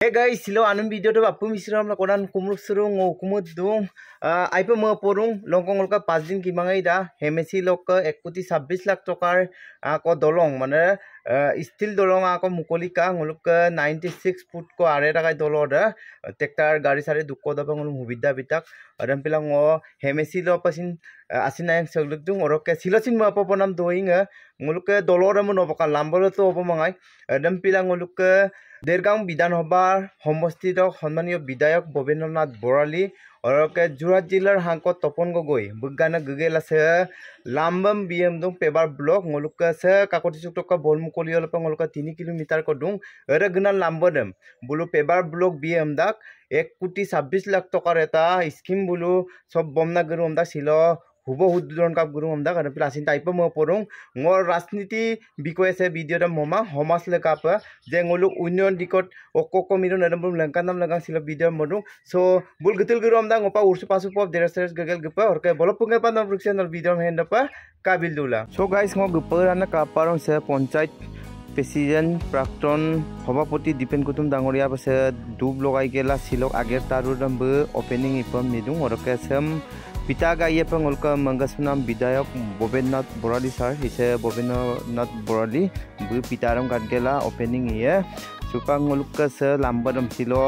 Hey guys, silo anong video to apu misiram na koran kumruk surung o kumut dung aipa mo porung longkong olka 5 din kimangai da hemesi lok 1 কোটি 26 লাখ টকাৰ ko dolong mane steel dolong ako mukolika ngoluk 96 foot ko are takai dolor da tractor gari sare dukko da bangul hubida bitak adam pilang o hemesi lo pasin asinayang sagluk dung oroke silosin mo apoponam doing ngoluk dolor mo no baka lambolo to opomangai adam pilang ngoluk Dergaon বিধানসভাৰ সমষ্টিৰ সন্মানীয় বিধায়ক ভবেন্দ্ৰনাথ বৰালী অৰকে যোৰহাট জিলাৰ হাংকত তপন গগৈ বুগানা গগেল আছে লাম্বম BM দং পেবাৰ block ngoluk আছে কাকতি চুকটকা বলমুকলি অলপ ngoluk 3 kilometre কদুং এৰে গনা লাম্বদম বুলু পেবাৰ block BM দাক 1 কোটি 26 লাখ টকাৰ এটা স্কিম বুলু সব বমনা গৰু আমদা ছিল হুবো হুদুৰন কাপ গুৰু আমদা কাৰণ প্লাসিন টাইপ ম পৰং ngor ৰাজনীতি বিষয় আছে ভিডিওটা মমা সমাজ লেকাপ যে ngolu উন্নয়ন দিকত অকক মিৰন এডম লংকানাম লগাং ছিল ভিডিও মদু সো বুল গতল গুৰু আমদা ngpa উৰসু পাসু পপ দেৰাসেস গগল গপা অৰকে বলপুঙ্গে পানম ৰুকসেনল ভিডিও হেন্দপা কাবিল দুলা সো গাইস ngok গপৰানা কাপাৰং সে পঞ্চায়ত প্ৰেসিডেন্ট প্ৰাক্তন সভাপতি দীপেন কুতুম ডাঙৰীয়া আছে দুব লগাই গেলা সিলক আগেৰ তাৰুদম ওপেনিং ইপম নিদুং অৰকে সম পিতা গাইয়ে পংলক মংগসনাম বিধায়ক ভবেন্দ্ৰনাথ বৰালী স্যাৰ হিসে ভবেন্দ্ৰনাথ বৰালী বু পিতারম গাটগেলা ওপেনিং ইয়ে সুপাংলক স লাম্বদম সিলো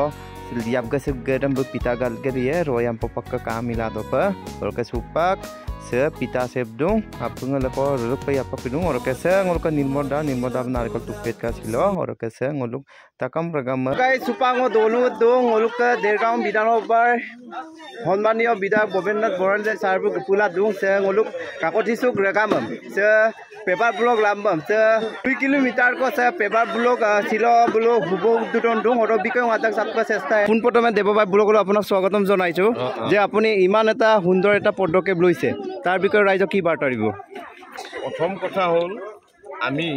লিয়াবগস গদম বু পিতা গালগেরিয়ে রয়াম পপক্কা কামিলা দপ অরকে সুপাক se pita sebdung apunga lepo rupai apa pidung or kese ngolka nilmoda narikol tupet ka silo or kese ngoluk takam ragam guys supango dolu dong ngoluk dergaon bidanhobar honmaniyo bidak Bobendnath Borali sarbu pula dung se ngoluk kakotisuk ragam se paper block লাম্বম তে 2 kilometre কো সে paper block ছিল বুলো হুবো দুটন দং অৰ বিকয় আদাক সাতকা চেষ্টা কোন প্ৰথমে দেববাই ব্লকলৈ আপোনাক স্বাগতম জনাইছো যে আপুনি ইমান এটা সুন্দৰ এটা পদক্ষেপ লৈছে তাৰ বিষয়ে ৰাইজক কি বাৰ্তা দিব প্ৰথম কথা হ'ল আমি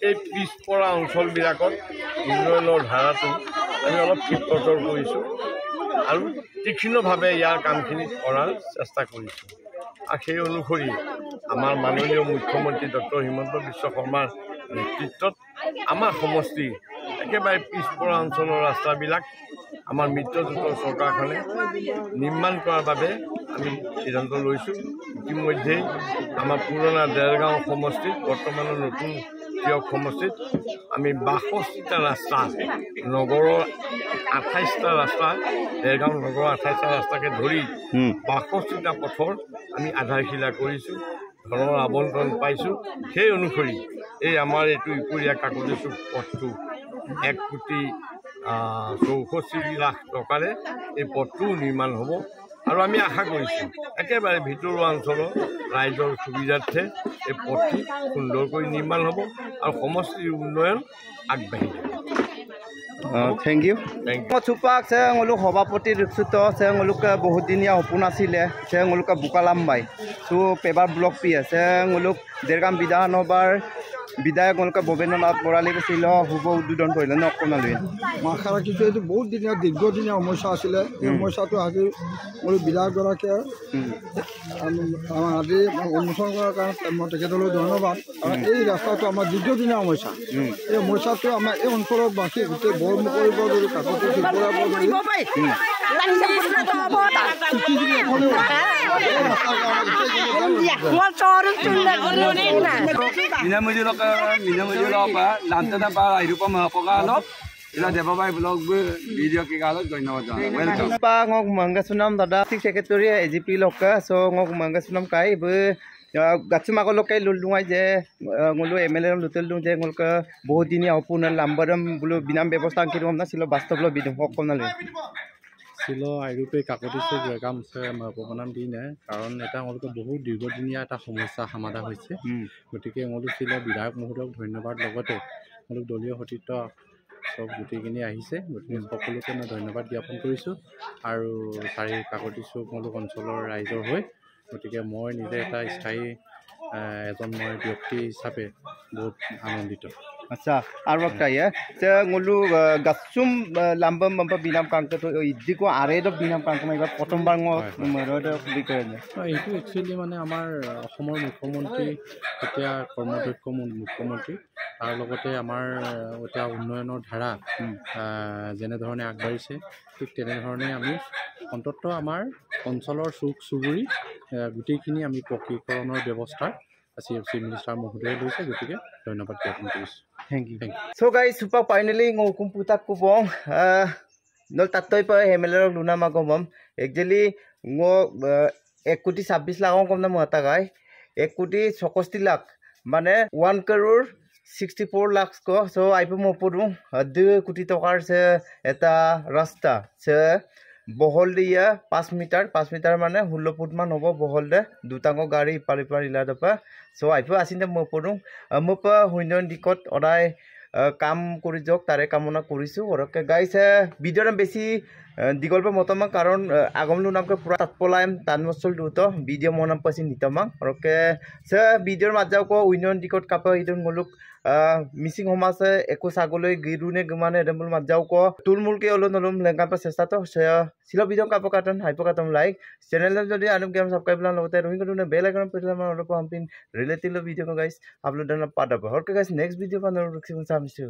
এই পিছপৰা অঞ্চলবিলাকত উন্নয়নৰ ধাৰাটো আমি অলপ ক্ষিপ্ৰতৰ কৰিছোঁ আৰু তীক্ষ্ণভাৱে ইয়াৰ কামখিনি কৰাৰ চেষ্টা কৰিছোঁ আৰু সেই অনুসৰি আমাৰ মাননীয় মুখ্যমন্ত্ৰী ডক্টৰ হিমন্ত বিশ্ব শৰ্মাৰ নেতৃত্বত আমাৰ সমষ্টি একেবাৰে পিছপৰা অঞ্চলৰ ৰাস্তাবিলাক আমাৰ মিত্ৰজোঁটৰ চৰকাৰখনে নিৰ্মাণ কৰাৰ বাবে আমি সিদ্ধান্ত লৈছোঁ ইতিমধ্যেই আমাৰ পুৰণা দেৰগাঁও সমষ্টিত বৰ্তমানৰ নতুন তিয়ক সমষ্টিত আমি 62টা ৰাস্তা নগৰৰ 28টা ৰাস্তা দেৰগাঁও নগৰৰ 28টা ৰাস্তাকে ধৰি 62টা পথৰ আমি আধাৰশিলা কৰিছোঁ ধনৰ আবণ্টন পাইছোঁ সেই অনুসৰি এই আমাৰ এইটো ইপুৰীয়া কাকতিচুক পথটো 1 কোটি 64 লাখ টকাৰে এই পথটো নিৰ্মাণ হ'ব আৰু আমি আশা কৰিছোঁ একেবাৰে ভিতৰুৱা অঞ্চলৰ ৰাইজৰ সুবিধাৰ্থে এই পথটি সুন্দৰকৈ নিৰ্মাণ হ'ব আৰু সমষ্টিৰ উন্নয়ন আগবাঢ়িব থ্যাংক ইউ চুপাক সে ngoluk সভাপতি ৰুকসুত সে ngoluk বহুত দিনীয়া সপোন আছিলে সে ngoluk বুকালামবাই তো পেপাৰ ব্লক পি আছে ngoluk দেৰগাম বিধানসভাৰ বিধায়ক ngoluk ভবেন্দ্ৰনাথ বৰালী ছিল হুব উদ্বোধন কৰিলে ন অকণালৈ আশা ৰাখিছোঁ এইটো বহুত দিনীয়া দীৰ্ঘদিনীয়া সমস্যা আছিলে এই সমস্যাটো আজি মোৰ বিধায়কগৰাকীয়ে আমাৰ আজি উন্মোচন কৰাৰ কাৰণে মই তেখেতলৈ ধন্যবাদ আৰু এই ৰাস্তাটো আমাৰ দীৰ্ঘদিনীয়া সমস্যা এই সমস্যাটো আমাৰ এই অঞ্চলৰ বাসী গোটেই বৰমুকলিৰ পৰা ধৰি কাকতি ত্ৰিপুৰাৰ পৰা ধৰি দেববাই ব্লগ ভিডিও কি গালত ধন্যবাদ ngok manggasunam dada tik secretary AGP lokka so ngok manggasunam kai be gatsuma ko lokai lulungai je ngulu MLA lutel dung je ngolka বহুত দিনীয়া অপুন লাম্বৰম বুলো বিনাম ব্যৱস্থা কিৰম না ছিল বাস্তৱল বিদম অকণালৈ ছিল আইৰূপে কাকতিচুক ৰেগাম অপমান দি নাই কাৰণ এটা তেওঁলোকে বহুত দীৰ্ঘদিনীয়া এটা সমস্যা সমাধান হৈছে গতিকে তেওঁলোক ছিল বিধায়ক মহোদয়ক ধন্যবাদ লগতে তেওঁলোক দলীয় সতীৰ্থ সব গোটেইখিনি আহিছে গতিকে সকলোকে মই ধন্যবাদ জ্ঞাপন কৰিছোঁ আৰু চাৰি কাকতিচুক তেওঁলোক অঞ্চলৰ ৰাইজৰ হৈ গতিকে মই নিজে এটা স্থায়ী এজন মই ব্যক্তি হিচাপে বহুত আনন্দিত अच्छा आरवक ताया से ngulu gasum lambam bampa binam kangke to idiko are do binam kangke mai prothom bar ngo mero bikore এইটো একচুৱেলি মানে আমাৰ অসমৰ মুখ্যমন্ত্ৰী এতিয়া কৰ্মদক্ষ মুখ্যমন্ত্ৰী তাৰ লগতে আমাৰ এতিয়া উন্নয়নৰ ধাৰা যেনেধৰণে আগবাঢ়িছে ঠিক তেনেধৰণে আমি অন্ততঃ আমাৰ অঞ্চলৰ চুক চুবুৰী গোটেইখিনি আমি পকীকৰণৰ ব্যৱস্থা CFC মিনিষ্টাৰ মহোদয়ে লৈছে গতিকে ধন্যবাদ জ্ঞাপন কৰিছোঁ Thank you. So guys, super finally ngokum putak ko bong nol tatoy pa hemelo luna magomam. Actually ngo 1,26 lakh kom na mata guy. 1,66 lakh mane 1 crore 64 lakhs ko. So aipo mo pudung 2 কোটি টকাৰ se eta rasta se বহল দিয়া 5 metre মানে 16 foot মান হ'ব বহল দে দুটাঙ্গ গাড়ী পালি ইলা দপা সো আইফো আছিনে মই পড়ুং মপ হুইনন দিকত অদাই কাম কৰি যক তাৰে কামনা কৰিছো ওৰকে গাইছ ভিডিঅ'ৰ বেছি দিগল পে মতমা কাৰণ আগমলু নামকে পুৰা তৎপলাইম তানমসল দুত ভিডিঅ' মনাম পাছি নিতমা ওৰকে সে ভিডিঅ'ৰ মাজাও কো হুইনন দিকত কাপ ইদন গলুক মিসিং হমাছে একো সাগলৈ গিৰুনে গমানে এডমল মাজাও কো তুলমুলকে অলনলম লেঙ্গা পে চেষ্টা তো সিলো ভিডিঅ' কাপ কাটন হাইপো কাটম লাইক চ্যানেল যদি আনুম গেম সাবস্ক্রাইব লা লগতে রহিং কটুনে বেল আইকন পেলা মান অলপ হামপিন রিলেটেড ভিডিঅ' গাইস আপলোড না পাডাব ওকে গাইস নেক্সট ভিডিঅ' পানৰ ৰখিম সামস্তি